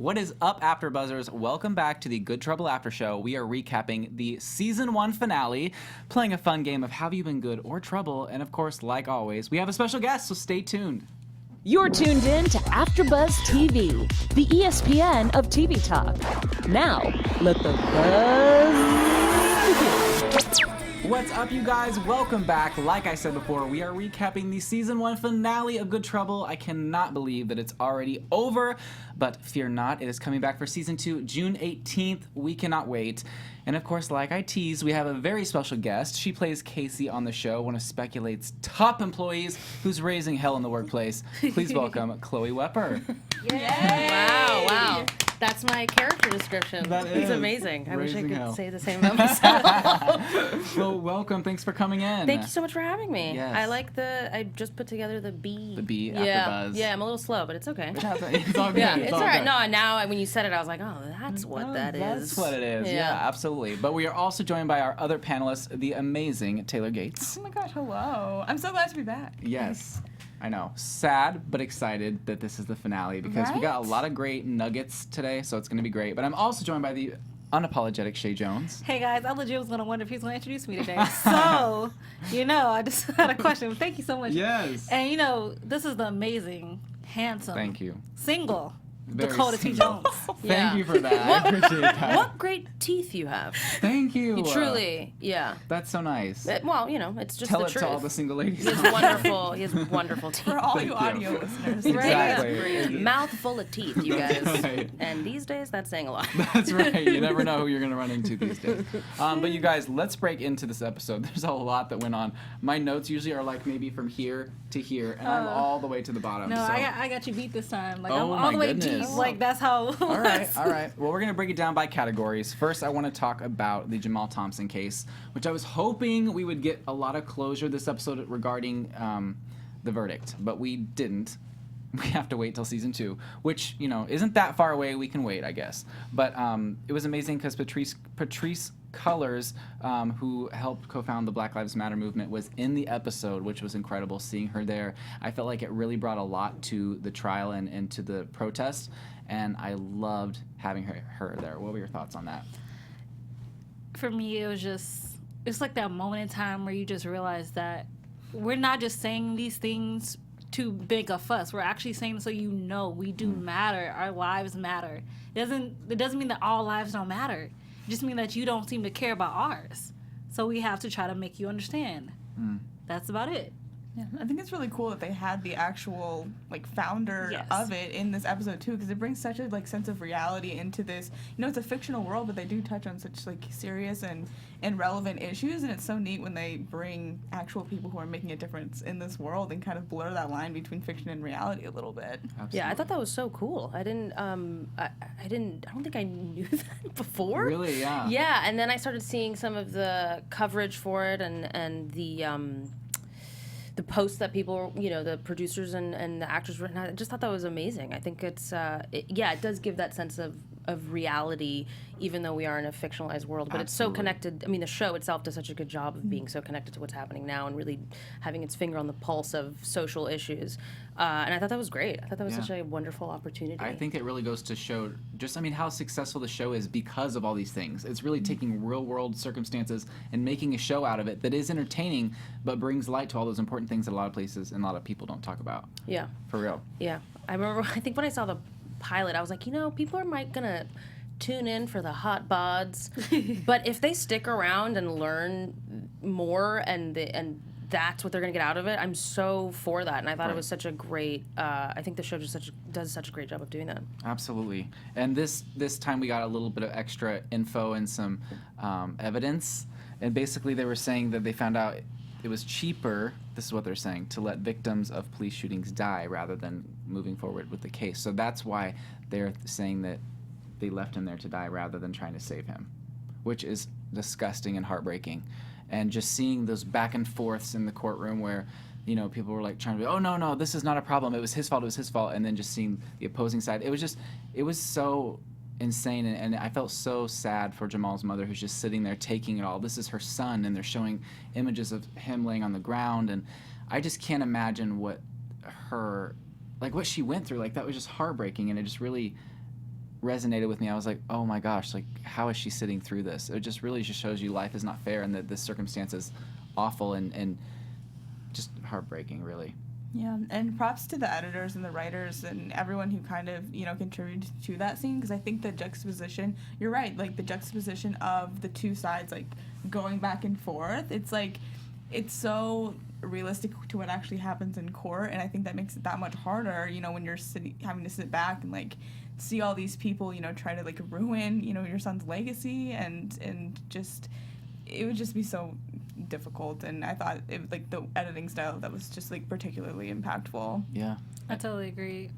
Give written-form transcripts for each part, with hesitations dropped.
What is up, AfterBuzzers? Welcome back to the Good Trouble After Show. We are recapping the Season 1 finale, playing a fun game of Have You Been Good or Trouble? And of course, like always, we have a special guest, so stay tuned. You're tuned in to AfterBuzz TV, the ESPN of TV talk. Now, let the buzz begin. What's up, you guys? Welcome back. Like I said before, we are recapping the Season 1 finale of Good Trouble. I cannot believe that it's already over, but fear not, it is coming back for Season 2, June 18th. We cannot wait. And of course, like I teased, we have a very special guest. She plays Casey on the show, one of Speculate's top employees who's raising hell in the workplace. Please welcome Chloe Wepper. Yay! Wow. That's my character description. That is. It's amazing. I wish I Raising could hell. say the same about myself. Well, welcome. Thanks for coming in. Thank you so much for having me. Yes. I just put together the B. The B, yeah. AfterBuzz. Yeah, I'm a little slow, but it's okay. It's all good. Yeah, it's all right. good. No, now when you said it, I was like, oh, that's what that is. That's what it is. Yeah, absolutely. But we are also joined by our other panelists, the amazing Taylor Gates. Oh my gosh, hello. I'm so glad to be back. Yes. I know. Sad, but excited that this is the finale because we got a Right? lot of great nuggets today, so it's going to be great. But I'm also joined by the unapologetic Shay Jones. Hey guys, I legit was gonna wonder if he's gonna introduce me today. So, I just had a question. Thank you so much. Yes. And this is the amazing, handsome, Thank you. single Very Dakota T. single. Jones. Thank you for that. I appreciate that. What great teeth you have. Thank you. You truly, yeah. That's so nice. Well, it's just Tell the it truth. to all the single ladies. He has wonderful teeth. For all Thank you you. audio listeners. Exactly. Mouth full of teeth, you guys. Right. And these days, that's saying a lot. That's right. You never know who you're going to run into these days. But you guys, let's break into this episode. There's a lot that went on. My notes usually are like maybe from here to here, and I'm all the way to the bottom. No, so. I got you beat this time. Like Oh I'm my all the way goodness. deep. Like that's how. It All right, was. all right. Well, we're going to break it down by categories. First, I want to talk about the Jamal Thompson case, which I was hoping we would get a lot of closure this episode regarding the verdict, but we didn't. We have to wait till season 2, which, isn't that far away. We can wait, I guess. But it was amazing because Patrice Cullors, who helped co-found the Black Lives Matter movement, was in the episode, which was incredible seeing her there. I felt like it really brought a lot to the trial and to the protest, and I loved having her there. What were your thoughts on that? For me, it's like that moment in time where you just realize that we're not just saying these things to make a fuss. We're actually saying so we do matter. Our lives matter. It doesn't mean that all lives don't matter. It just means that you don't seem to care about ours. So we have to try to make you understand. That's about it. Yeah, I think it's really cool that they had the actual founder Yes. of it in this episode too, because it brings such a sense of reality into this. It's a fictional world, but they do touch on such serious and relevant issues, and it's so neat when they bring actual people who are making a difference in this world and kind of blur that line between fiction and reality a little bit. Absolutely. Yeah, I thought that was so cool. I don't think I knew that before. Really, yeah. Yeah, and then I started seeing some of the coverage for it and the posts that people, the producers and the actors written. I just thought that was amazing. I think it does give that sense of reality, even though we are in a fictionalized world. But it's so Absolutely. connected. I mean, the show itself does such a good job of being so connected to what's happening now and really having its finger on the pulse of social issues. And I thought that was great. I thought that was Yeah. such a wonderful opportunity. I think it really goes to show how successful the show is because of all these things. It's really taking real world circumstances and making a show out of it that is entertaining but brings light to all those important things that a lot of places and a lot of people don't talk about. Yeah. For real. Yeah. I think when I saw the pilot, I was like, people are gonna tune in for the hot bods, but if they stick around and learn more and that's what they're gonna get out of it, I'm so for that. And I thought it was such a great. I think the show just does such a great job of doing that. Absolutely. And this time we got a little bit of extra info and some evidence. And basically they were saying that they found out it was cheaper, this is what they're saying, to let victims of police shootings die rather than moving forward with the case. So that's why they're saying that they left him there to die rather than trying to save him, which is disgusting and heartbreaking. And just seeing those back and forths in the courtroom where, people were trying to be, oh, no, this is not a problem. It was his fault. And then just seeing the opposing side. It was so insane. And I felt so sad for Jamal's mother, who's just sitting there taking it all. This is her son, and they're showing images of him laying on the ground. And I just can't imagine what she went through. That was just heartbreaking. And it just really resonated with me. I was like, oh my gosh, like how is she sitting through this? It just really just shows you life is not fair and that this circumstance is awful and just heartbreaking, really. Yeah, and props to the editors and the writers and everyone who kind of, contributed to that scene, because I think the juxtaposition, you're right, like the juxtaposition of the two sides, like going back and forth, it's like, it's so realistic to what actually happens in court, and I think that makes it that much harder, when you're having to sit back and like see all these people, try to like ruin, your son's legacy, and just, it would just be so difficult. And I thought it was like the editing style that was just like particularly impactful. Yeah, I totally agree.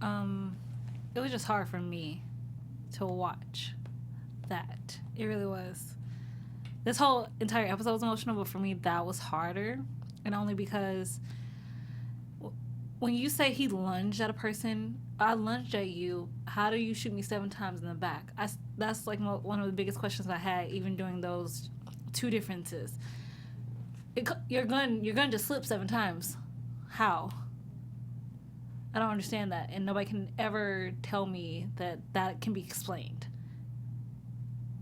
It was just hard for me to watch that. It really was. This whole entire episode was emotional, but for me that was harder, and only because when you say he lunged at a person, I lunged at you, how do you shoot me 7 times in the back? That's like one of the biggest questions I had, even doing those 2 differences. Your gun just slipped 7 times. How? I don't understand that, and nobody can ever tell me that can be explained.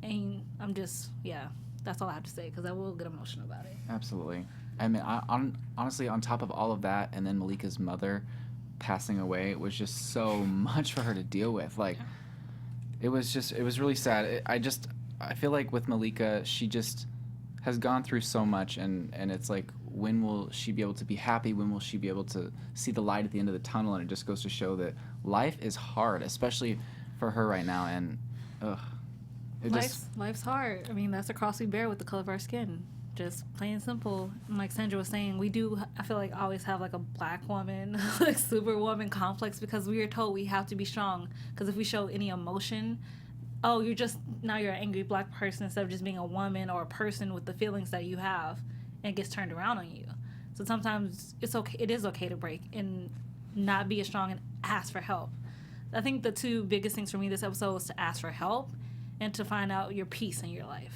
And I'm just, that's all I have to say, because I will get emotional about it. absolutely. I mean, honestly, on top of all of that, and then Malika's mother passing away, it was just so much for her to deal with. Like, it was really sad. I feel like with Malika, she just has gone through so much, and it's like, when will she be able to be happy? When will she be able to see the light at the end of the tunnel? And it just goes to show that life is hard, especially for her right now. And Life's hard. I mean, that's the cross we bear with the color of our skin. Just plain and simple. And like Sandra was saying, I feel like always have like a black woman, like superwoman complex, because we are told we have to be strong. Because if we show any emotion, oh, you're an angry black person instead of just being a woman or a person with the feelings that you have, and it gets turned around on you. So sometimes it is okay to break and not be as strong and ask for help. I think the 2 biggest things for me this episode was to ask for help and to find out your peace in your life.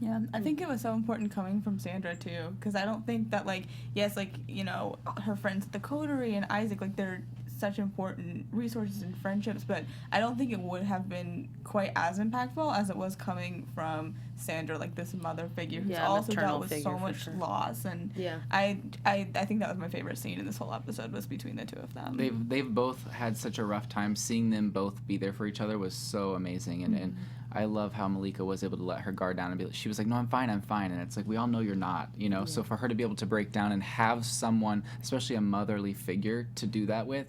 Yeah, I think it was so important coming from Sandra too, because I don't think that her friends at the coterie and Isaac, like they're such important resources and friendships, but I don't think it would have been quite as impactful as it was coming from Sandra, like this mother figure who's also dealt with so much loss. And I think that was my favorite scene in this whole episode, was between the 2 of them. They've both had such a rough time. Seeing them both be there for each other was so amazing, and I love how Malika was able to let her guard down and she was like, no, I'm fine, and it's like, we all know you're not, so for her to be able to break down and have someone, especially a motherly figure, to do that with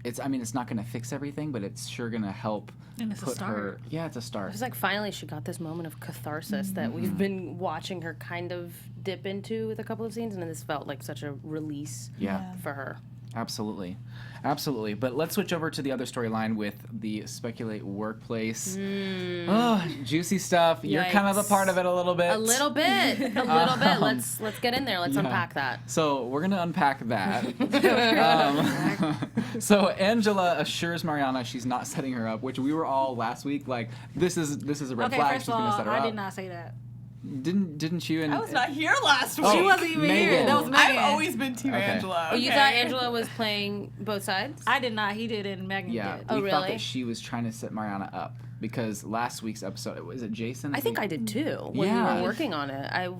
it's not going to fix everything, but it's sure going to help. And it's a start. It's a start. It was like finally she got this moment of catharsis that we've been watching her kind of dip into with a couple of scenes, and this felt like such a release for her. Absolutely. But let's switch over to the other storyline with the Speculate workplace. Oh, juicy stuff. Yikes. You're kind of a part of it a little bit. A little bit. Let's get in there. Let's unpack that. So we're going to unpack that. So Angela assures Mariana she's not setting her up, which we were all last week like, this is a red flag. First She's of going to all, set her up. I did not say that. Didn't you? And I was not here last week. She wasn't even here. That was Megan. I've always been Team Angela. Oh, you thought Angela was playing both sides? I did not. He did, and Megan did. We thought that she was trying to set Mariana up because last week's episode, was it Jason? I think I did too. When we were working on it, I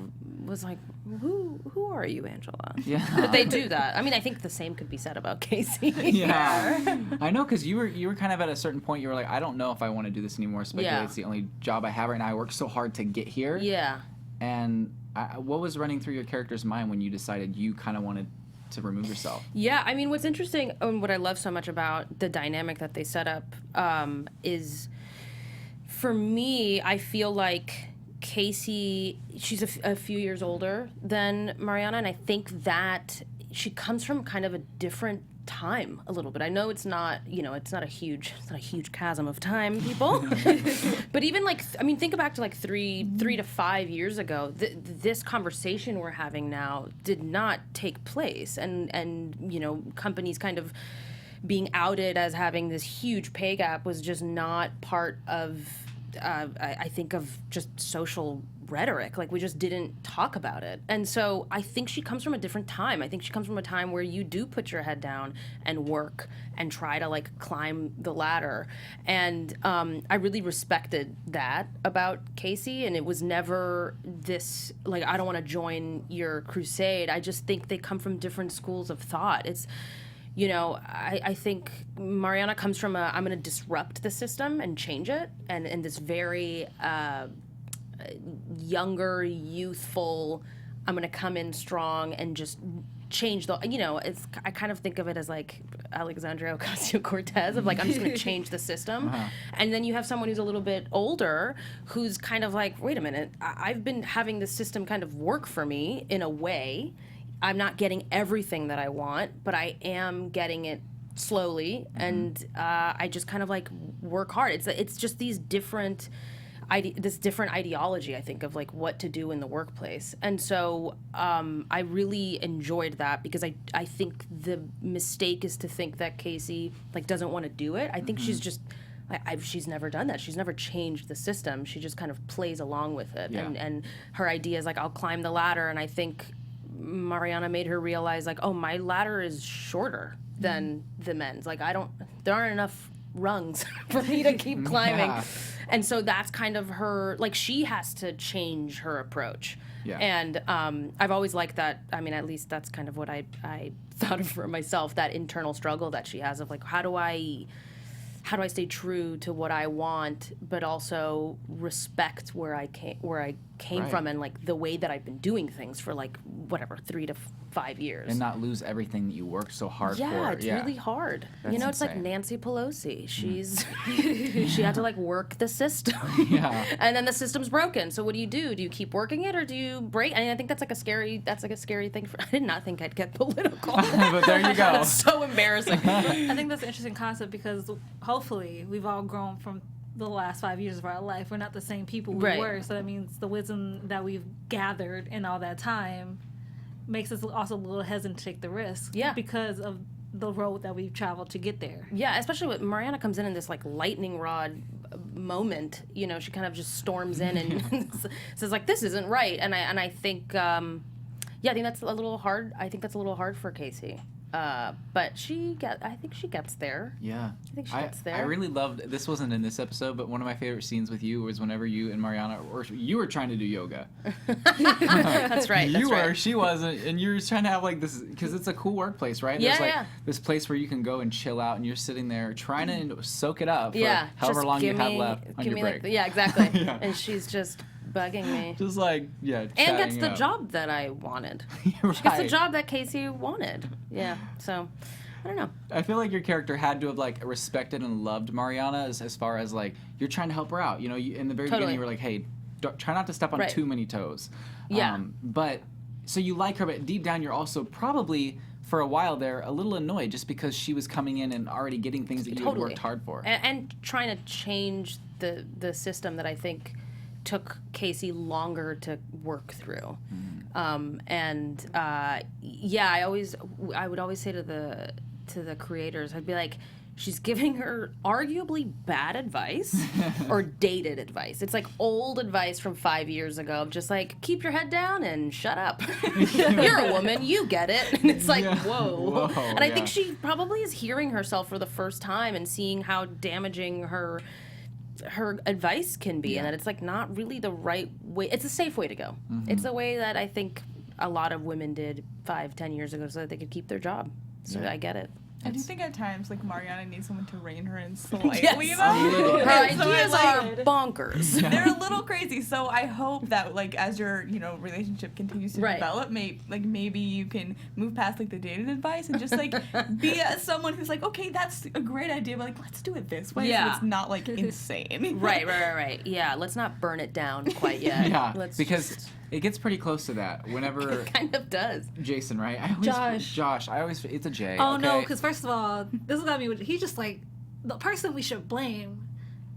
was like, who are you, Angela? Yeah. But they do that. I mean, I think the same could be said about Casey. Yeah. I know, because you were kind of at a certain point, you were like, I don't know if I want to do this anymore. Speculate's the only job I have right now. I worked so hard to get here. Yeah. And what was running through your character's mind when you decided you kind of wanted to remove yourself? Yeah, I mean, what's interesting and what I love so much about the dynamic that they set up is, for me, I feel like Casey, she's a few years older than Mariana, and I think that she comes from kind of a different time a little bit. I know it's not a huge chasm of time, people. But even think back to 3 to 5 years ago. This conversation we're having now did not take place, and companies kind of being outed as having this huge pay gap was just not part of I think of just social rhetoric. Like, we just didn't talk about it. And so I think she comes from a different time. I think she comes from a time where you do put your head down and work and try to, like, climb the ladder. And I really respected that about Casey, and it was never this, like, I don't want to join your crusade. I just think they come from different schools of thought. It's, you know, I think Mariana comes from a, I'm going to disrupt the system and change it, and this very younger, youthful, I'm going to come in strong and just change the, you know, it's, I kind of think of it as like Alexandria Ocasio-Cortez of like, I'm just going to change the system. And then you have someone who's a little bit older who's kind of like, wait a minute, I've been having this system kind of work for me in a way. I'm not getting everything that I want, but I am getting it slowly, and I just kind of like work hard. It's just these different, this different ideology, I think, of like what to do in the workplace. And so I really enjoyed that, because I think the mistake is to think that Casey like doesn't want to do it. I think she's just, she's never done that. She's never changed the system. She just kind of plays along with it. Yeah. And her idea is like, I'll climb the ladder. And I think Mariana made her realize like, oh, my ladder is shorter than the men's. Like, there aren't enough rungs for me to keep climbing. Yeah. And so that's kind of her, like, she has to change her approach. Yeah. And I've always liked that. I mean, at least that's kind of what I thought of for myself, that internal struggle that she has of like, how do I stay true to what I want, but also respect where I came Right. from, and like the way that I've been doing things for like whatever 3 to 5 years. And not lose everything that you worked so hard for. Yeah, it's really hard. That's you know, it's like insane. Nancy Pelosi. She's she had to like work the system. Yeah. And then the system's broken. So what do? Do you keep working it, or do you break? I mean, I think that's like a scary thing for, I did not think I'd get political. But there you go. It's so embarrassing. I think that's an interesting concept, because hopefully we've all grown from the last 5 years of our life. We're not the same people we Right. were, so that means the wisdom that we've gathered in all that time makes us also a little hesitant to take the risk. Yeah. Because of the road that we've traveled to get there. Yeah, especially when Mariana comes in this like lightning rod moment. You know, she kind of just storms in and says like, "This isn't right." And I think, I think that's a little hard. I think that's a little hard for Casey. But I think she gets there. Yeah. I think she gets there. I really loved, this wasn't in this episode, but one of my favorite scenes with you was whenever you and Mariana, or you were trying to do yoga. That's right. You That's were, right. she wasn't, and you were trying to have like this, because it's a cool workplace, right? Yeah, There's like yeah. this place where you can go and chill out, and you're sitting there trying to soak it up for Yeah, however just long you give have me- left on give your me break. like, yeah, exactly. Yeah. And she's just bugging me. Just like, yeah, And chatting gets the up. job that I wanted. You're She gets the right. job that Casey wanted. Yeah. So, I don't know. I feel like your character had to have like respected and loved Mariana as far as like you're trying to help her out. You know, in the very Totally. beginning you were like, hey, try not to step on Right. too many toes. Yeah. But so you like her, but deep down you're also probably for a while there a little annoyed just because she was coming in and already getting things that you had worked hard for. And trying to change the system that I think took Casey longer to work through. I would always say to the creators, I'd be like, she's giving her arguably bad advice or dated advice. It's like old advice from 5 years ago of just like, keep your head down and shut up. You're a woman, you get it. And it's like, Yeah. whoa. And I yeah. think she probably is hearing herself for the first time and seeing how damaging her advice can be, and that it's like not really the right way. It's a safe way to go. It's a way that I think a lot of women did 5-10 years ago so that they could keep their job. So Yeah. I get it. I do think at times, like, Mariana needs someone to rein her in slightly, Yes. though. Her So I ideas like- are bonkers. They're a little crazy, so I hope that, like, as your, relationship continues to Right. develop, maybe you can move past, like, the dated advice and just, like, be someone who's like, okay, that's a great idea, but, like, let's do it this way Yeah. so it's not, like, insane. Right. Yeah, let's not burn it down quite yet. Yeah, Let's because just- it gets pretty close to that. Whenever it kind of does. Jason, right? Josh. I always it's a J. Oh okay? no, because first of all, this is gonna be. He's just like the person we should blame.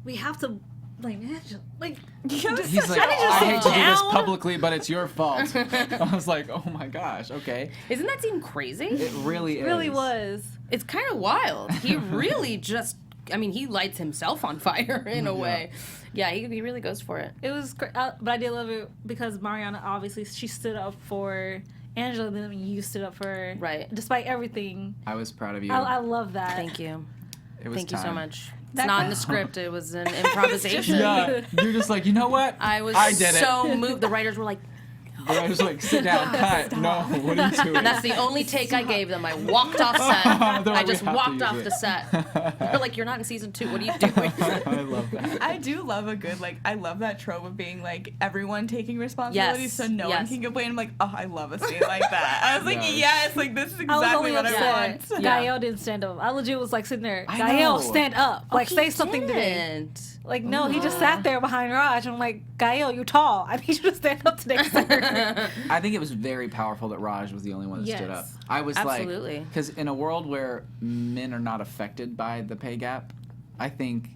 We have to blame him. Like He's like, just I hate to do this down. publicly, but it's your fault. I was like, oh my gosh, okay. Isn't that seem crazy? It really is. really was. It's kind of wild. He really just I mean, he lights himself on fire in a way. Yeah, he really goes for it. It was great, but I did love it because Mariana, obviously, she stood up for Angela, and then you stood up for her. Right. Despite everything. I was proud of you. I love that. Thank you. It was Thank you so time. much. It's not in the script. It was an improvisation. Yeah, you're just like, you know what? I did so moved. The writers were like, But I was like, sit down, cut. No, what are you doing? and that's the only take I gave them. I walked off set. They're I like, just "We have to walked use off it." the set. They're like, you're not in season 2. What are you doing? I love that. I do love a good, like, I love that trope of being, like, everyone taking responsibility Yes, so no one yes. can complain. I'm like, oh, I love a scene like that. I was like, Yes. yes, like, this is I was exactly only what I upset want. Yeah. Gael didn't stand up. I legit was like sitting there. I Gael, know. stand up. Like, He say something to me. didn't. Like, no, he just sat there behind Raj. I'm like, Gael, you're tall. I need you to stand up today, sir. I think it was very powerful that Raj was the only one that stood up. Yes. I was Absolutely. like, because in a world where men are not affected by the pay gap, I think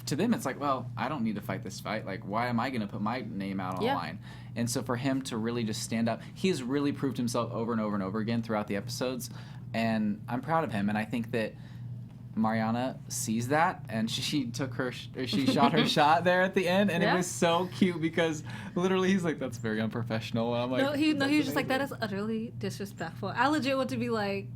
to them it's like, well, I don't need to fight this fight. Like, why am I going to put my name out on the Yeah. line? And so for him to really just stand up, he's really proved himself over and over and over again throughout the episodes, and I'm proud of him. And I think that Mariana sees that, and she took her, she shot her shot there at the end, and Yeah. it was so cute because literally he's like, "That's very unprofessional," and I'm like, No, he was just like, that is utterly disrespectful. I legit want to be like,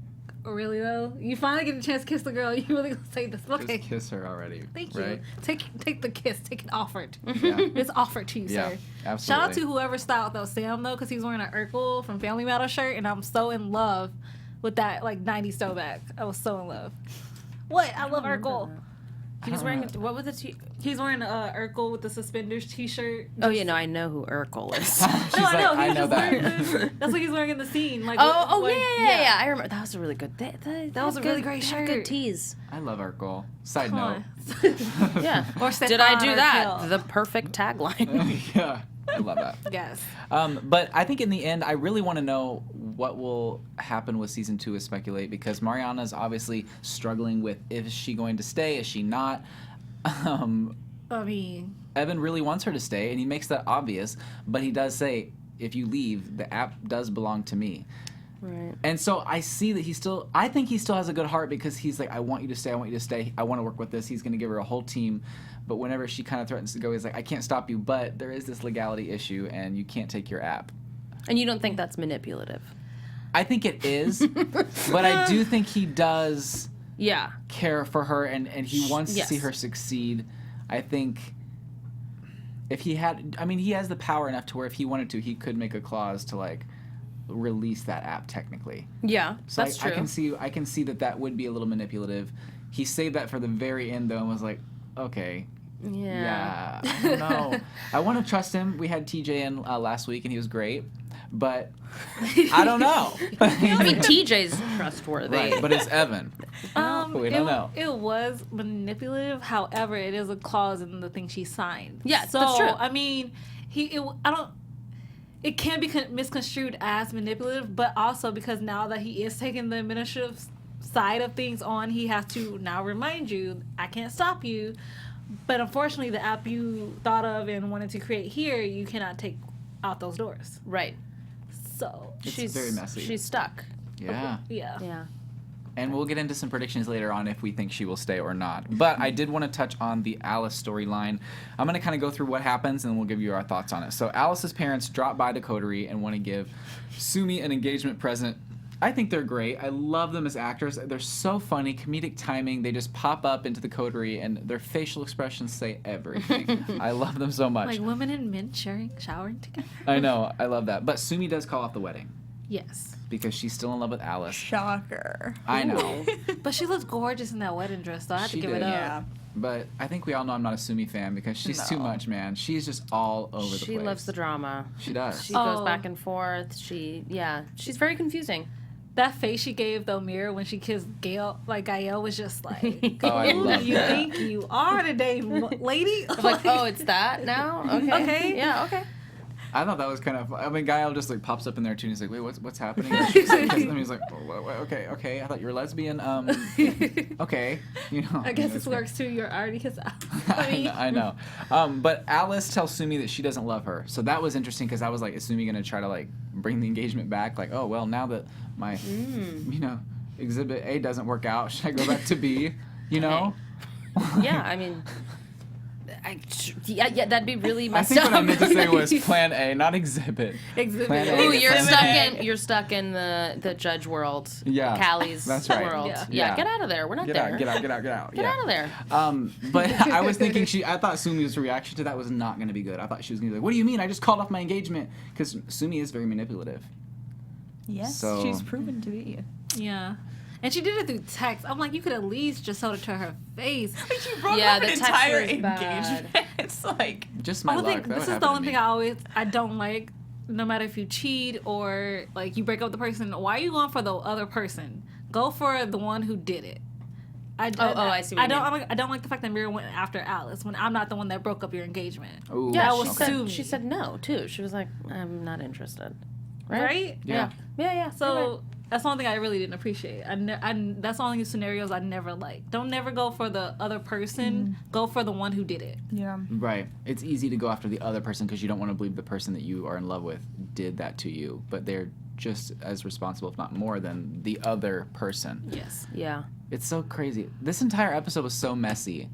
oh, really though? You finally get a chance to kiss the girl. You really gonna say this? Okay, Just kiss her already. thank right? you. Take the kiss. Take it offered. Yeah. It's offered to you, Yeah, sir. absolutely. Shout out to whoever styled though Sam though, because he was wearing an Urkel from Family Matter shirt, and I'm so in love with that like 90s throwback. I was so in love. What? I love Urkel. He was wearing what was it? He's wearing a Urkel with the suspenders T-shirt. Oh yeah, no, I know who Urkel is. She's No, I like, know. I He was know just that. wearing this. That's what he's wearing in the scene. Like, Oh like- yeah. I remember. That was a really good. That was a really great they had Good shirt. tease. I love our goal. Side Come note. on. Yeah. Or Did I Stefan do or that? Kill. The perfect tagline. Yeah, I love that. Yes. But I think in the end, I really want to know what will happen with season 2 is speculate, because Mariana's obviously struggling with, is she going to stay? Is she not? I mean, Evan really wants her to stay, and he makes that obvious, but he does say, if you leave, the app does belong to me. Right. And so I see that I think he still has a good heart, because he's like, I want you to stay, I want you to stay, I want to work with this. He's going to give her a whole team. But whenever she kind of threatens to go, he's like, I can't stop you, but there is this legality issue, and you can't take your app. And you don't think that's manipulative? I think it is, but I do think he does Yeah. care for her, and he wants to see Yes. her succeed. I think if he had, I mean, he has the power enough to where if he wanted to, he could make a clause to like release that app technically. Yeah, So that's true. I can see that would be a little manipulative. He saved that for the very end though, and was like, okay. Yeah. I don't know. I want to trust him. We had TJ in last week, and he was great, but I don't know. I mean, TJ's trustworthy. Right, but it's Evan. We don't know. It was manipulative. However, it is a clause in the thing she signed. Yeah, so, that's true. I mean, it can be misconstrued as manipulative, but also because now that he is taking the administrative side of things on, he has to now remind you, I can't stop you. But unfortunately, the app you thought of and wanted to create here, you cannot take out those doors. Right. So, It's very messy. She's stuck. Yeah. yeah. Yeah. And we'll get into some predictions later on if we think she will stay or not. But I did want to touch on the Alice storyline. I'm going to kind of go through what happens, and we'll give you our thoughts on it. So Alice's parents drop by the coterie and want to give Sumi an engagement present. I think they're great. I love them as actors. They're so funny, comedic timing. They just pop up into the coterie, and their facial expressions say everything. I love them so much. Like women and men showering together. I know. I love that. But Sumi does call off the wedding Yes. because she's still in love with Alice. Shocker. I know. But she looks gorgeous in that wedding dress, so I have She to give did. it up. Yeah. But I think we all know I'm not a Sumi fan because she's too No. much, man. She's just all over the place. She loves the drama. She does. She goes Oh. back and forth. She's very confusing. That face she gave the mirror when she kissed Gail, like Gael was just like, Oh, I who love do you that. think you are today, lady? I'm like, oh, it's that now? Okay. Okay. Yeah, okay. I thought that was kind of. I mean, Gael just like pops up in there too, and he's like, "Wait, what's happening?" And she's like, kissing him. He's like, okay. I thought you were lesbian. Okay, you know. I guess this works too. You're already kissed out. I know. But Alice tells Sumi that she doesn't love her, so that was interesting because I was like, is Sumi gonna try to like bring the engagement back? Like, oh well, now that my, exhibit A doesn't work out, should I go back to B? You know. Yeah, I mean, yeah, that'd be really I messed think up. what I meant to say was Plan A, not Exhibit. Exhibit. Plan A. Ooh, you're Plan A. stuck in the judge world. Yeah, Callie's that's right. world. Yeah. Yeah, get out of there. We're not Get there. out, get out, get out, get out. Get out of there. But I was thinking I thought Sumi's reaction to that was not going to be good. I thought she was going to be like, what do you mean? I just called off my engagement. Because Sumi is very manipulative. Yes, So- she's proven to be. Yeah. And she did it through text. I'm like, you could at least just told it to her face. Like she broke Yeah, up the an text entire was bad. engagement. It's like Just my luck. That This would is the happen to only me. thing I don't like. No matter if you cheat or like you break up with the person, why are you going for the other person? Go for the one who did it. I see what you mean. I don't like the fact that Mira went after Alice when I'm not the one that broke up your engagement. Ooh, Yeah, That was Sumi. she said no too. She was like, I'm not interested. Right? Yeah. Yeah. So that's the only thing I really didn't appreciate. That's the only scenarios I never like. Don't never go for the other person. Go for the one who did it. yeah. Right. It's easy to go after the other person because you don't want to believe the person that you are in love with did that to you. But they're just as responsible, if not more, than the other person. Yes. Yeah. It's so crazy. This entire episode was so messy.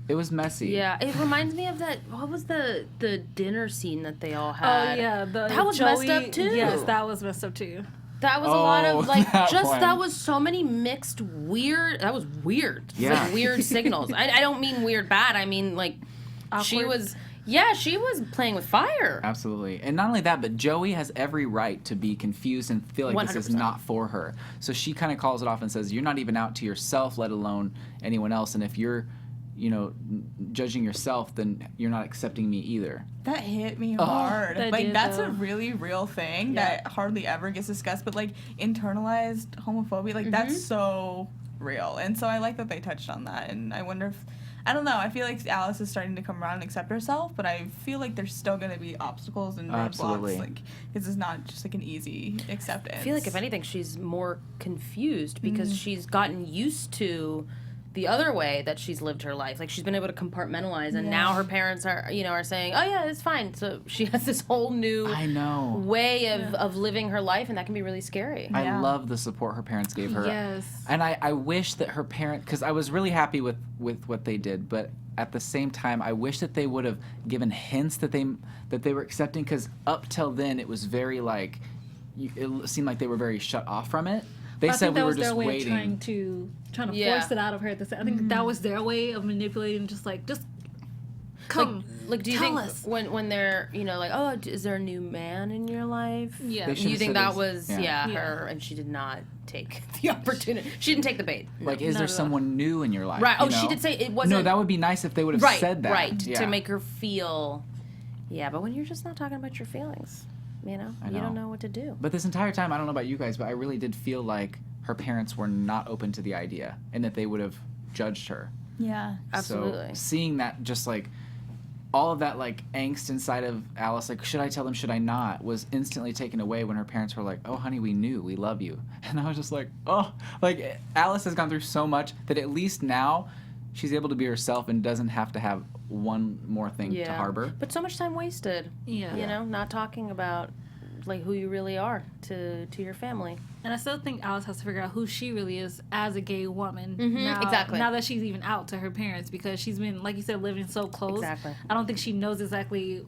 It was messy. Yeah. It reminds me of that. What was the dinner scene that they all Oh had? yeah, That was messed up, too. Yes, that was messed up too. That was a lot Oh, of like that that one. was so many mixed weird. That was weird. Yeah. Like weird signals. I don't mean weird bad. I mean like she Awkward. was. She was playing with fire. Absolutely. And not only that, but Joey has every right to be confused and feel like this is 100%. not for her. So she kind of calls it off and says, you're not even out to yourself, let alone anyone else. And if you're, judging yourself, then you're not accepting me either. That hit me hard. that Like did, that's though. a really real thing Yeah. that hardly ever gets discussed. But like internalized homophobia, like that's so real. And so I like that they touched on that. And I wonder if I don't know. I feel like Alice is starting to come around and accept herself, but I feel like there's still going to be obstacles and Absolutely. roadblocks. Like this is not just like an easy acceptance. I feel like if anything, she's more confused because she's gotten used to the other way that she's lived her life. Like she's been able to compartmentalize, and now her parents are saying, "Oh yeah, it's fine." So she has this whole new I know. way of living her life, and that can be really scary. I love the support her parents gave her. Yes. And I wish that her parent, because I was really happy with what they did, but at the same time, I wish that they would have given hints that they were accepting, because up till then, it was very like, it seemed like they were very shut off from it. They I said think that we were was their just way waiting. of trying to Yeah. force it out of her. At the same, I think that was their way of manipulating. Just come. Like, do you tell think us. when they're like, oh, is there a new man in your life? Yeah. They Do should've you think said that this. was Yeah. her, and she did not take the opportunity? She didn't take the bait. Like, is not there at all. someone new in your life? Right. you Oh, she know? did say it wasn't. No, that would be nice if they would have right, said that. right, Yeah. to make her feel. Yeah, but when you're just not talking about your feelings, you I don't know. know what to do. But this entire time, I don't know about you guys, but I really did feel like her parents were not open to the idea and that they would have judged her. Yeah. Absolutely. So seeing that, just like all of that like angst inside of Alice, like should I tell them, should I not, was instantly taken away when her parents were like, oh honey, we knew, we love you. And I was just like, oh, like Alice has gone through so much that at least now she's able to be herself and doesn't have to have one more thing to harbor. But so much time wasted. Yeah. Not talking about like who you really are to your family. And I still think Alice has to figure out who she really is as a gay woman. exactly. Now that she's even out to her parents, because she's been, like you said, living so close. Exactly. I don't think she knows exactly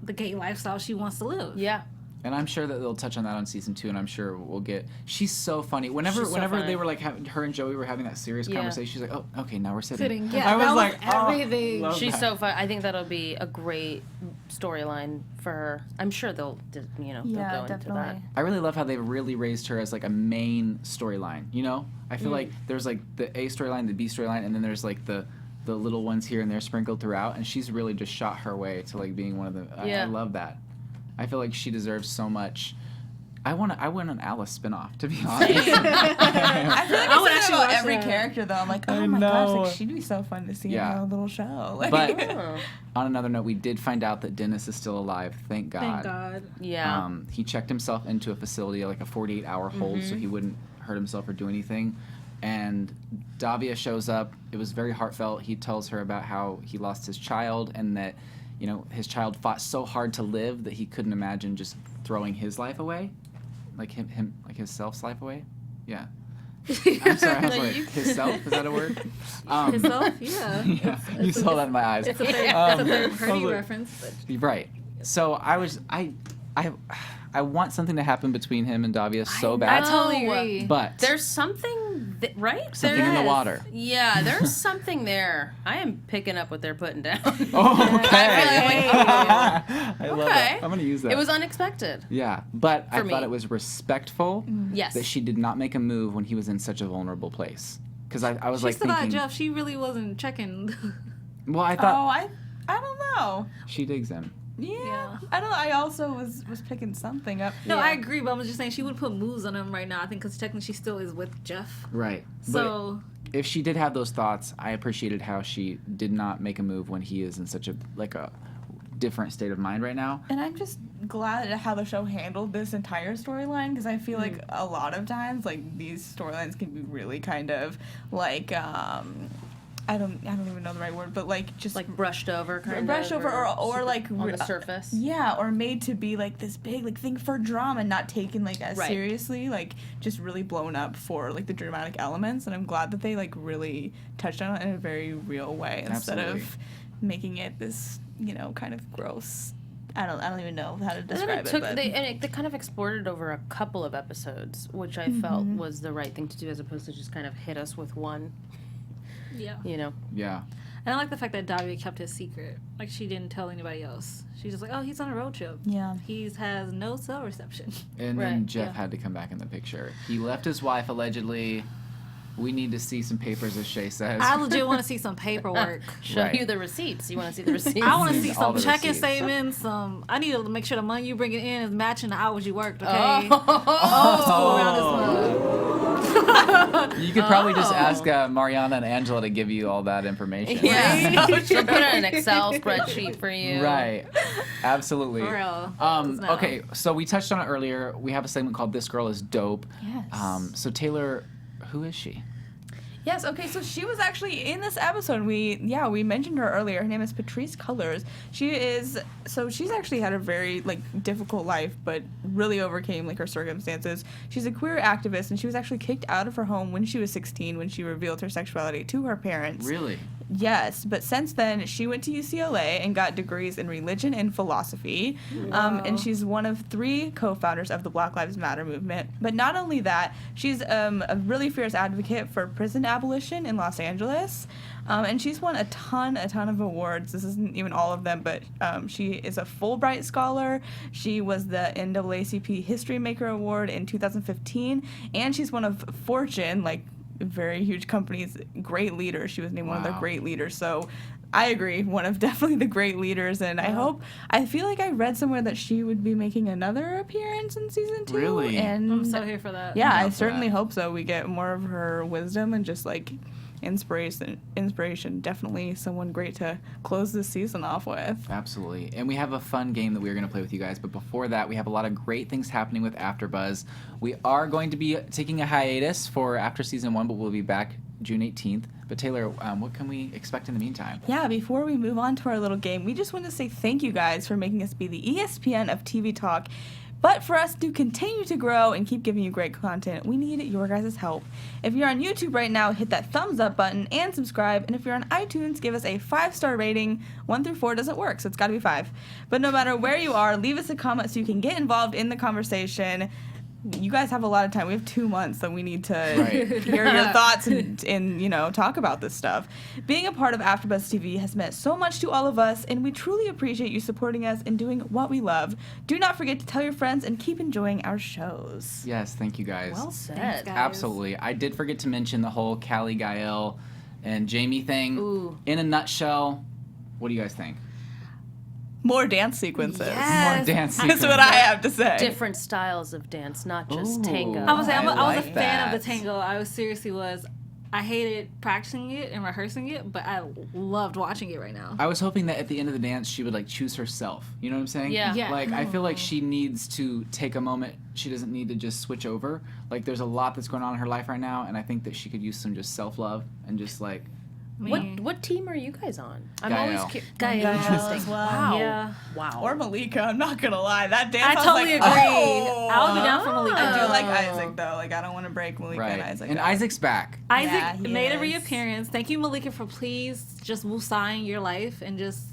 the gay lifestyle she wants to live. Yeah. And I'm sure that they'll touch on that on season 2, and I'm sure we'll get. She's so funny. Whenever She's so funny. they were like, her and Joey were having that serious Yeah. conversation, she's like, oh, okay, now we're sitting. Yeah, I was that like, everything. oh, love She's that. so fun. I think that'll be a great storyline for her. I'm sure they'll Yeah, go into that. definitely. I really love how they've really raised her as like a main storyline. I feel like there's like the A storyline, the B storyline, and then there's like the little ones here and there sprinkled throughout, and she's really just shot her way to like being one of the. I Yeah. love that. I feel like she deserves so much. I want an Alice spinoff, to be honest. I feel like I would say actually that about watch every that. character though. I'm like, I oh my gosh, know. like she'd be so fun to see Yeah. in a little show. Like, But Oh. on another note, we did find out that Dennis is still alive. Thank God. Thank God. Yeah. He checked himself into a facility, like a 48-hour hold, Mm-hmm. so he wouldn't hurt himself or do anything. And Davia shows up. It was very heartfelt. He tells her about how he lost his child and that, his child fought so hard to live that he couldn't imagine just throwing his life away, like him like his self's life away. Yeah. I'm sorry, I was like, himself? Is that a word? Himself? Yeah. Yeah, you saw that in my eyes. It's a third party I was like- reference. But Right. So I want something to happen between him and Davia so I bad. totally agree. But There's something, right? something in the water. Yeah, there's something there. I am picking up what they're putting down. Oh, okay. I I love Okay. that. I'm gonna use that. It was unexpected. Yeah, but I For thought me. it was respectful Yes. that she did not make a move when he was in such a vulnerable place. Because I was she like still got thinking, Jeff. She really wasn't checking. well, I Oh, thought I don't know. she digs him. Yeah. I don't know. I also was picking something up. No, I agree, but I'm just saying she wouldn't put moves on him right now. I think because technically she still is with Jeff. Right. So But if she did have those thoughts, I appreciated how she did not make a move when he is in such a different state of mind right now. And I'm just glad at how the show handled this entire storyline because I feel like a lot of times like these storylines can be really kind of like I don't even know the right word, but like just Like brushed over, kind brushed of. over or like on the surface. Yeah, or made to be like this big like thing for drama, not taken like as Right. seriously, like just really blown up for like the dramatic elements. And I'm glad that they like really touched on it in a very real way instead Absolutely. of making it this kind of gross. I don't even know how to And then describe it. But they kind of explored it over a couple of episodes, which I felt was the right thing to do, as opposed to just kind of hit us with one. yeah. Yeah. And I like the fact that Davia kept his secret. Like she didn't tell anybody else. She's just like, oh, he's on a road trip. yeah. He has no cell reception. And Right, then Jeff yeah. had to come back in the picture. He left his wife allegedly. We need to see some papers, as Shay says. I legit want to see some paperwork. Show Right. you the receipts. You want to see the receipts? I want to See see all some the checking receipts. statements. I need to make sure the money you bringing in is matching the hours you worked. Okay. You could probably just ask Mariana and Angela to give you all that information. Yeah, she'll put it in an Excel spreadsheet for you. Right. Absolutely. For real. No. Okay, so we touched on it earlier. We have a segment called This Girl is Dope. Yes. So Taylor, who is she? Yes, okay, so she was actually in this episode. We mentioned her earlier. Her name is Patrice Cullors. She's actually had a very difficult life, but really overcame her circumstances. She's a queer activist, and she was actually kicked out of her home when she was 16 when she revealed her sexuality to her parents. Really? Yes, but since then, she went to UCLA and got degrees in religion and philosophy. And she's one of 3 co-founders of the Black Lives Matter movement. But not only that, she's a really fierce advocate for prison abolition in Los Angeles. And she's won a ton of awards. This isn't even all of them, but she is a Fulbright scholar. She was the NAACP History Maker Award in 2015. And she's one of Fortune, very huge companies, great leaders. She was named one of their Wow. great leaders. So I agree, one of definitely the great leaders. And I feel like I read somewhere that she would be making another appearance in season 2. Really? And I'm so here for that. yeah, down I for certainly that. hope so. We get more of her wisdom and just inspiration. Definitely someone great to close this season off with. Absolutely. And we have a fun game that we're going to play with you guys. But before that, we have a lot of great things happening with AfterBuzz. We are going to be taking a hiatus for after season 1, but we'll be back June 18th. But Taylor, what can we expect in the meantime? Yeah, before we move on to our little game, we just want to say thank you guys for making us be the ESPN of TV talk. But for us to continue to grow and keep giving you great content, we need your guys' help. If you're on YouTube right now, hit that thumbs up button and subscribe. And if you're on iTunes, give us a 5-star rating. 1 through 4 doesn't work, so it's got to be 5. But no matter where you are, leave us a comment so you can get involved in the conversation. You guys have a lot of time. We have 2 months, so we need to Right. hear your thoughts and talk about this stuff. Being a part of AfterBuzz TV has meant so much to all of us, and we truly appreciate you supporting us and doing what we love. Do not forget to tell your friends and keep enjoying our shows. Yes, thank you guys. Well said. Thanks, guys. Absolutely. I did forget to mention the whole Callie Gael and Jamie thing. Ooh. In a nutshell, what do you guys think? More dance sequences. Yes. More dance That's what I have to say. Different styles of dance, not just Ooh. tango. I was I a like fan of that. the tango. I seriously was. I hated practicing it and rehearsing it, but I loved watching it right now. I was hoping that at the end of the dance, she would choose herself. You know what I'm saying? Yeah. Yeah. I feel like she needs to take a moment. She doesn't need to just switch over. There's a lot that's going on in her life right now, and I think that she could use some just self-love and just What team are you guys on? I'm Gael. always Gael. Interesting. as well. Wow. Yeah. Wow. Or Malika, I'm not gonna lie. That dance, I was totally like, agree. Oh. I'll be down for Malika. I do like Isaac though. Like I don't want to break Malika Right. and Isaac. And up. Isaac's back. Isaac Yeah, he made a is. reappearance. Thank you, Malika, for please just woosahing your life and just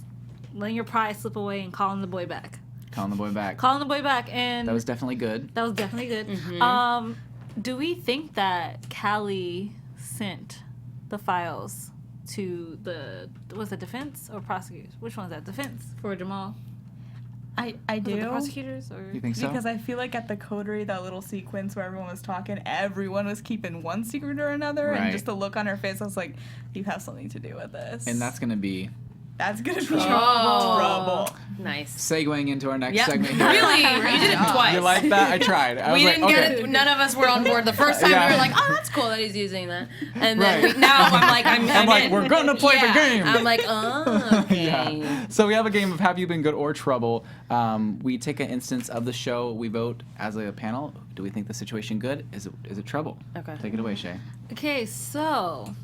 letting your pride slip away and calling the boy back. Calling the boy back. Calling the boy back, and That was definitely good. definitely good. Do we think that Callie sent the files to the defense or prosecutors? Which one's that? Defense for Jamal? I Was it do. the prosecutors or? You think so? Because I feel like at the coterie, that little sequence where everyone was talking, everyone was keeping one secret or another, Right. and just the look on her face, I was like, "You have something to do with this." And that's going to be gonna be Oh. trouble. Nice. segueing into our next Yep. segment here. Really? You did it twice. You like that? I tried. I was We like, didn't okay. get it. None of us were on board the first time. Yeah. We were like, "Oh, that's cool that he's using that." And then Right. now I'm like, I'm like, in. we're gonna play the Yeah. game. I'm like, oh, okay. Yeah. So we have a game of Have You Been Good or Trouble. We take an instance of the show. We vote as a panel. Do we think the situation good? Is it trouble? Okay. Take it away, Shay. Okay, so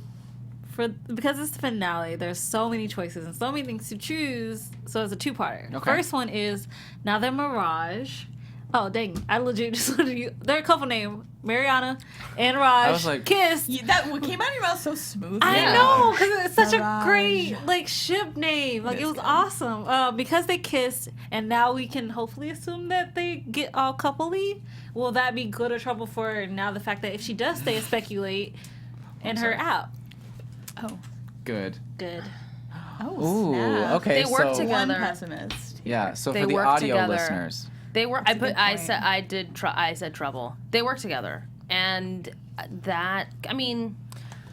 because it's the finale, there's so many choices and so many things to choose. So it's a two-parter. Okay. First one is now that Mirage. Oh dang! I legit just wanted you. There are a couple names, Mariana and Raj. I was like- kissed. What came out of your mouth so smooth. I Yeah. know, because it's such Mirage. a great like ship name. Like it was awesome. Because they kissed, and now we can hopefully assume that they get all coupley. Will that be good or trouble for her? Now the fact that if she does stay and speculate, and her sorry. out, Oh. Good. good. Oh, Ooh. snap. Okay. They work so together. One pessimist. yeah. So They for the work audio together. listeners, They were. That's a good I point. said. I said trouble. They work together, and that. I mean,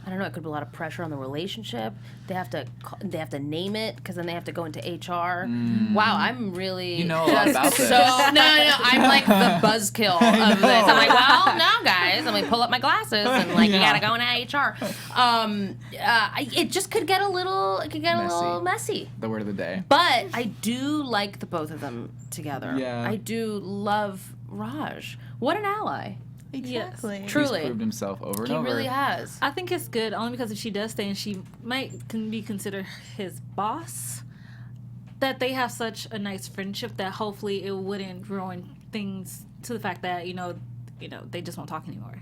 I don't know. It could be a lot of pressure on the relationship. They have to name it because then they have to go into HR. Wow, I'm really. You know a lot just about this. So no, I'm like the buzzkill of this. I'm like, well, now guys, I'm like, pull up my glasses and like, you gotta go into HR. It just could get a little. It could get a little messy. the word of the day. But I do like the both of them together. Yeah. I do love Raj. What an ally. Exactly. True. Truly. He's proved himself over and He over. really has. I think it's good only because if she does stay and she can be considered his boss, that they have such a nice friendship that hopefully it wouldn't ruin things to the fact that they just won't talk anymore.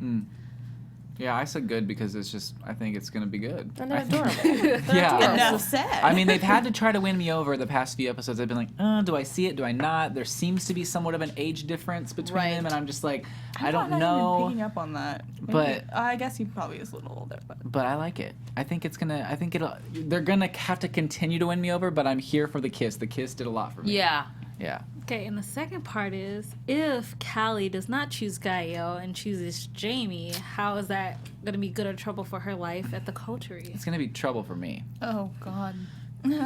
Yeah, I said good because it's just I think it's gonna be good. And they're I think- adorable. Yeah. Enough said. I mean, they've had to try to win me over the past few episodes. I've been like, do I see it? Do I not? There seems to be somewhat of an age difference between Right. them, and I'm just like, I I'm don't not know. even picking up on that. Maybe- But- I guess he probably is a little older. But I like it. I think they're gonna have to continue to win me over, but I'm here for the kiss. The kiss did a lot for me. Yeah. Yeah. Okay, and the second part is if Callie does not choose Gael and chooses Jamie, how is that going to be good or trouble for her life at the coterie? It's gonna be trouble for me. oh god.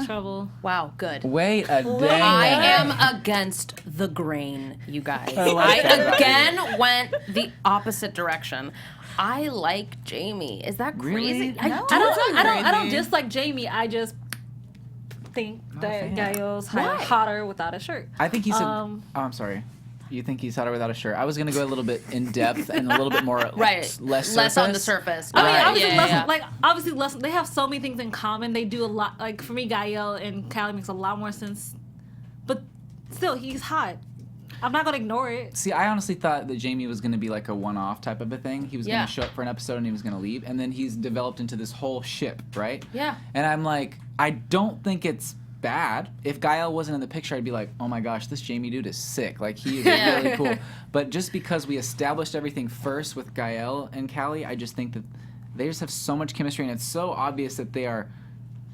Trouble. Wow. Good. Wait a dang. I am against the grain, you guys. I like that about again went the opposite direction. I like Jamie. Is that crazy? Really? I No. do. I don't Crazy. dislike Jamie. I just think that fan. Gael's Why? hotter without a shirt. I think he's Um, oh, I'm sorry. You think he's hotter without a shirt? I was gonna go a little bit in depth and a little bit more Right. less on the surface. I mean, Right. obviously, Yeah, yeah. obviously, less. They have so many things in common. They do a lot. Like for me, Gael and Callie makes a lot more sense. But still, he's hot. I'm not gonna ignore it. See, I honestly thought that Jamie was going to be like a one-off type of a thing. He was Yeah. going to show up for an episode and he was going to leave, and then he's developed into this whole ship, right? Yeah. And I'm like, I don't think it's bad. If Gael wasn't in the picture, I'd be like, oh my gosh, this Jamie dude is sick. Like, he is really cool. But just because we established everything first with Gael and Callie, I just think that they just have so much chemistry, and it's so obvious that they are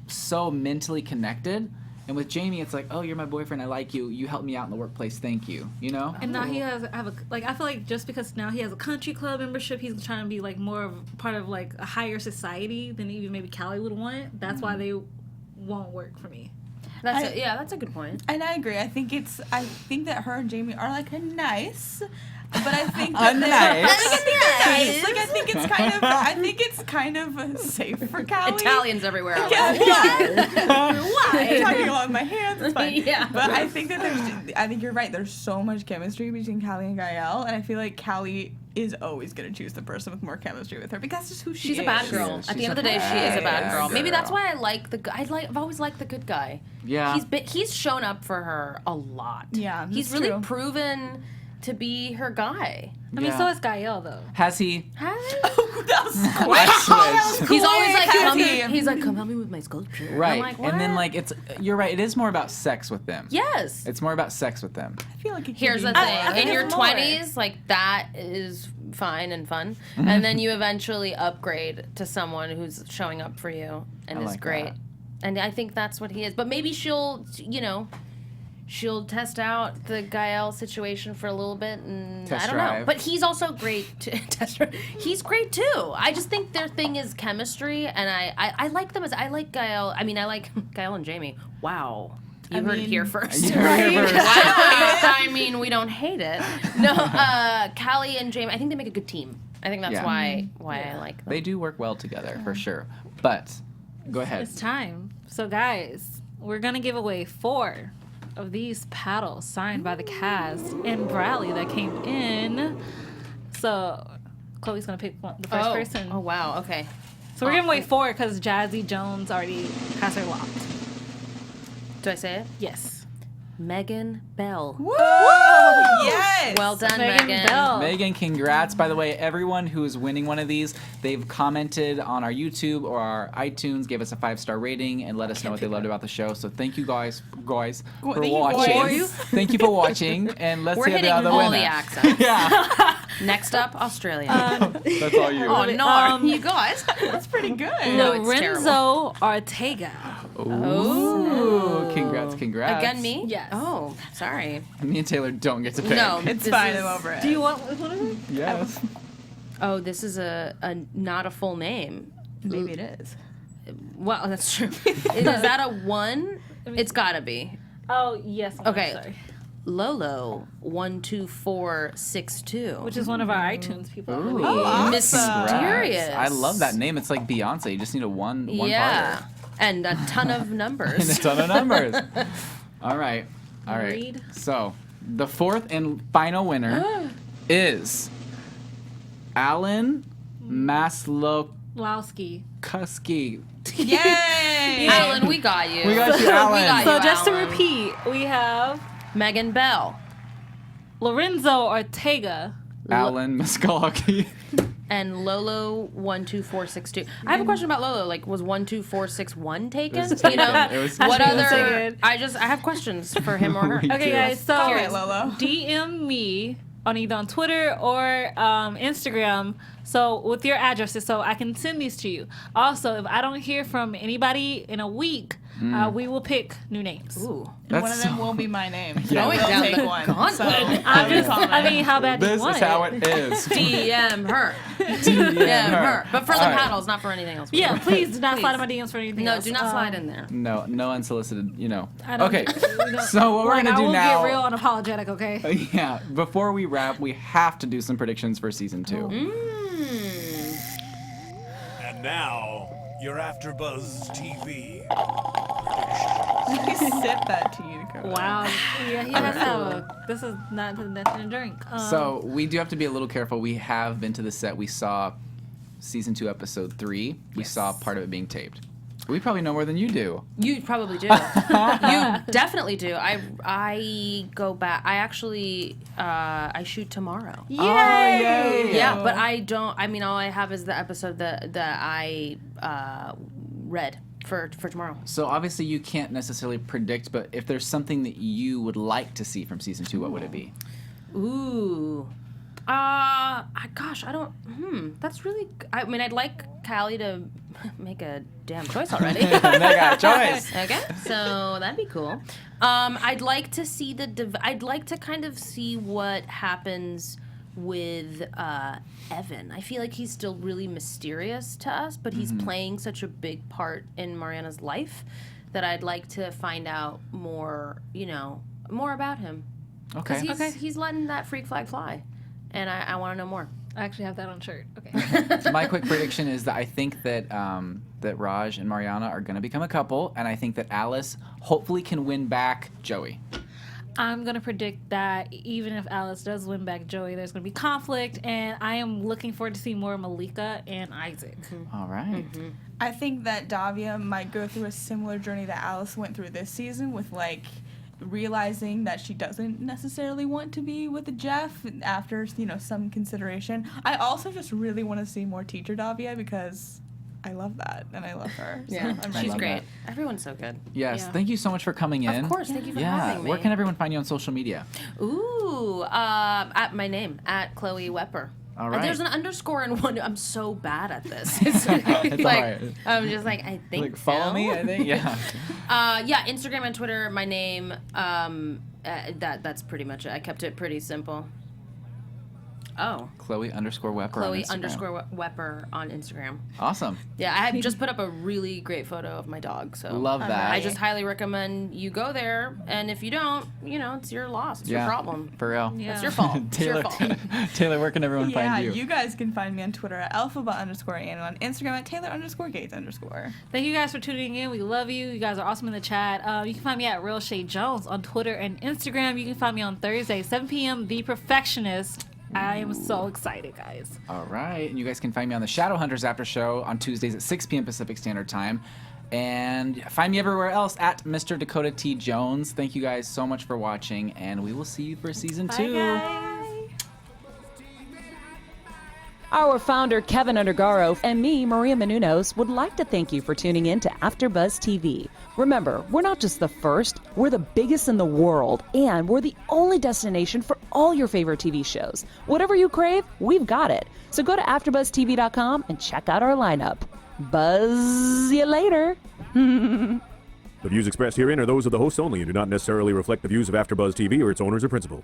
so mentally connected. And with Jamie, it's like, oh, you're my boyfriend. I like you. You helped me out in the workplace. Thank you. You know? And now he has I feel like just because now he has a country club membership, he's trying to be like more of part of like a higher society than even maybe Callie would want. That's why they won't work for me. That's a good point. And I agree. I think that her and Jamie are like nice. But I think that Nice. Like I think it's kind of safe for Callie. Italians everywhere. Why? I'm talking along my hands. It's fine. Yeah. But I think that I think you're right. There's so much chemistry between Callie and Gael, and I feel like Callie is always going to choose the person with more chemistry with her because that's just who she is. She's a bad girl. is. At the She's end of a the day, she is a bad bad girl. Maybe that's girl. why I like I've always liked the good guy. Yeah. He's shown up for her a lot. Yeah, he's that's really true. proven to be her guy. I mean, so is Gael though. Has he? Has he? That was I switched. He's always like, Has come, he? he's like, come help me with my sculpture. Right. I'm like, what? And then like you're right, it is more about sex with them. yes. It's more about sex with them. I feel like it could Here's be the thing: more. in your it's more. 20s, like that is fine and fun, and then you eventually upgrade to someone who's showing up for you and I is like great. that. And I think that's what he is. But maybe she'll test out the Gael situation for a little bit, and Test I don't know. drive. But he's also great. Test drive. He's great too. I just think their thing is chemistry, and I like them as I like Gael. I mean, I like Gael and Jamie. Wow. You heard it mean, here first. You heard it here first. Wow. I mean, we don't hate it. No, Callie and Jamie, I think they make a good team. I think that's Yeah. why I like them. They do work well together for sure. But go ahead. It's time. So, guys, we're going to give away 4 of these paddles signed by the cast in Bradley that came in. So, Chloe's going to pick the first person. Oh, wow. Okay. So, we're giving away 4 because Jazzy Jones already has her locked. Do I say it? Yes. Megan Bell. Woo! Yes. Well done, Megan Megan. Bell. Megan, congrats. By the way, everyone who is winning one of these, they've commented on our YouTube or our iTunes, gave us a 5-star rating, and let us know what they loved about the show. So thank you guys for Thank you, watching. boys. Thank you for watching, and let's We're hear the hitting other all winner. the accents. Yeah, Next up, Australia. that's all you. oh, no. You guys. That's pretty good. No, it's Lorenzo Ortega. Ooh, congrats. Again, me? Yes. Oh, sorry. Me and Taylor don't get to pick. No. It's this fine. is- I'm over it. Do you want one of them? Yes. Oh, this is a not a full name. Maybe it is. Well, that's true. Is that a 1? It's gotta be. Oh, yes. Okay. Sorry. Lolo 12462. Which is one of our iTunes people. I Ooh. believe. awesome. Mysterious. I love that name. It's like Beyonce. You just need a one Yeah. parter. And a ton of And a numbers. ton of numbers. All right. Read. So the 4th and final winner is Alan Maslowski. Lowski. Yay! Alan, we got you. We got you, Alan. We got So you, just to Alan. repeat, we have Megan Bell Lorenzo Ortega. Alan Maslowski. and Lolo 12462. I have a question about Lolo. Like, was 12461 taken? It was You know, taken. It was what taken. other? I have questions for him or her. Me Okay, too. guys. So All right, Lolo. DM me on either on Twitter or Instagram. So with your addresses, so I can send these to you. Also, if I don't hear from anybody in a week, we will pick new names. Ooh. And one That's of them so- will be my name. Yeah. I Going will down take the one. gauntlet. So, I'm just, I mean, how bad do you This want is how it is. DM her. DM DM her. But for the All right. paddles, not for anything else. Yeah, please do not Please. slide in my DMs for anything No, else. do not slide in there. No unsolicited, I don't- Okay, we don't- so what we're Like, going to I do will now. get real unapologetic, okay? Yeah, before we wrap, we have to do some predictions for season 2. And now, your AfterBuzz TV. sip that tea to go. Wow. Yeah, he has to have a. This is not nothing to drink. So we do have to be a little careful. We have been to the set. We saw season 2, episode 3. We saw part of it being taped. We probably know more than you do. You probably do. You definitely do. I go back. I actually I shoot tomorrow. Yay! Yeah, but I don't. I mean, all I have is the episode that I read for tomorrow. So obviously you can't necessarily predict, but if there's something that you would like to see from season 2, what would it be? Ooh. Gosh, I don't. That's really. I mean, I'd like Callie to make a damn choice already. Mega choice. Okay, so that'd be cool. I'd like to see I'd like to kind of see what happens with Evan. I feel like he's still really mysterious to us, but he's playing such a big part in Mariana's life that I'd like to find out more. More about him. Okay. Because he's letting that freak flag fly, and I want to know more. I actually have that on shirt. Okay. My quick prediction is that I think that that Raj and Mariana are going to become a couple, and I think that Alice hopefully can win back Joey. I'm going to predict that even if Alice does win back Joey, there's going to be conflict, and I am looking forward to seeing more of Malika and Isaac. All right. I think that Davia might go through a similar journey that Alice went through this season with, like, realizing that she doesn't necessarily want to be with Jeff after, you know, some consideration. I also just really want to see more teacher Davia because I love that and I love her. So Yeah, I'm she's love great. that. Everyone's so good. Yes. Yeah. Thank you so much for coming in. Of course, thank you for Yeah. having me. Where can everyone find you on social media? Ooh, at my name, at Chloe Wepper. All right. There's an underscore in one. I'm so bad at this. It's like, It's all right. I'm just like, I think Like, follow so. me, I think. Yeah. Yeah, Instagram and Twitter, my name. That's pretty much it. I kept it pretty simple. Oh, Chloe underscore Wepper. Chloe on Instagram. underscore Wepper on Instagram. Awesome. Yeah, I had just put up a really great photo of my dog. So Love that. I just highly recommend you go there. And if you don't, you know, it's your loss. It's your problem. For real. Yeah. It's your fault. It's your Taylor, fault. Taylor, where can everyone Yeah, find you? guys can find me on Twitter at alphabet_, and on Instagram at Taylor_Gates_. Thank you guys for tuning in. We love you. You guys are awesome in the chat. You can find me at Real Shay Jones on Twitter and Instagram. You can find me on Thursday, 7 p.m. The Perfectionist. I am so excited, guys. All right. And you guys can find me on the Shadowhunters After Show on Tuesdays at 6 p.m. Pacific Standard Time. And find me everywhere else at Mr. Dakota T. Jones. Thank you guys so much for watching, and we will see you for season 2. Our founder, Keven Undergaro, and me, Maria Menounos, would like to thank you for tuning in to AfterBuzz TV. Remember, we're not just the first, we're the biggest in the world, and we're the only destination for all your favorite TV shows. Whatever you crave, we've got it. So go to AfterBuzzTV.com and check out our lineup. Buzz you later. The views expressed herein are those of the hosts only and do not necessarily reflect the views of AfterBuzz TV or its owners or principals.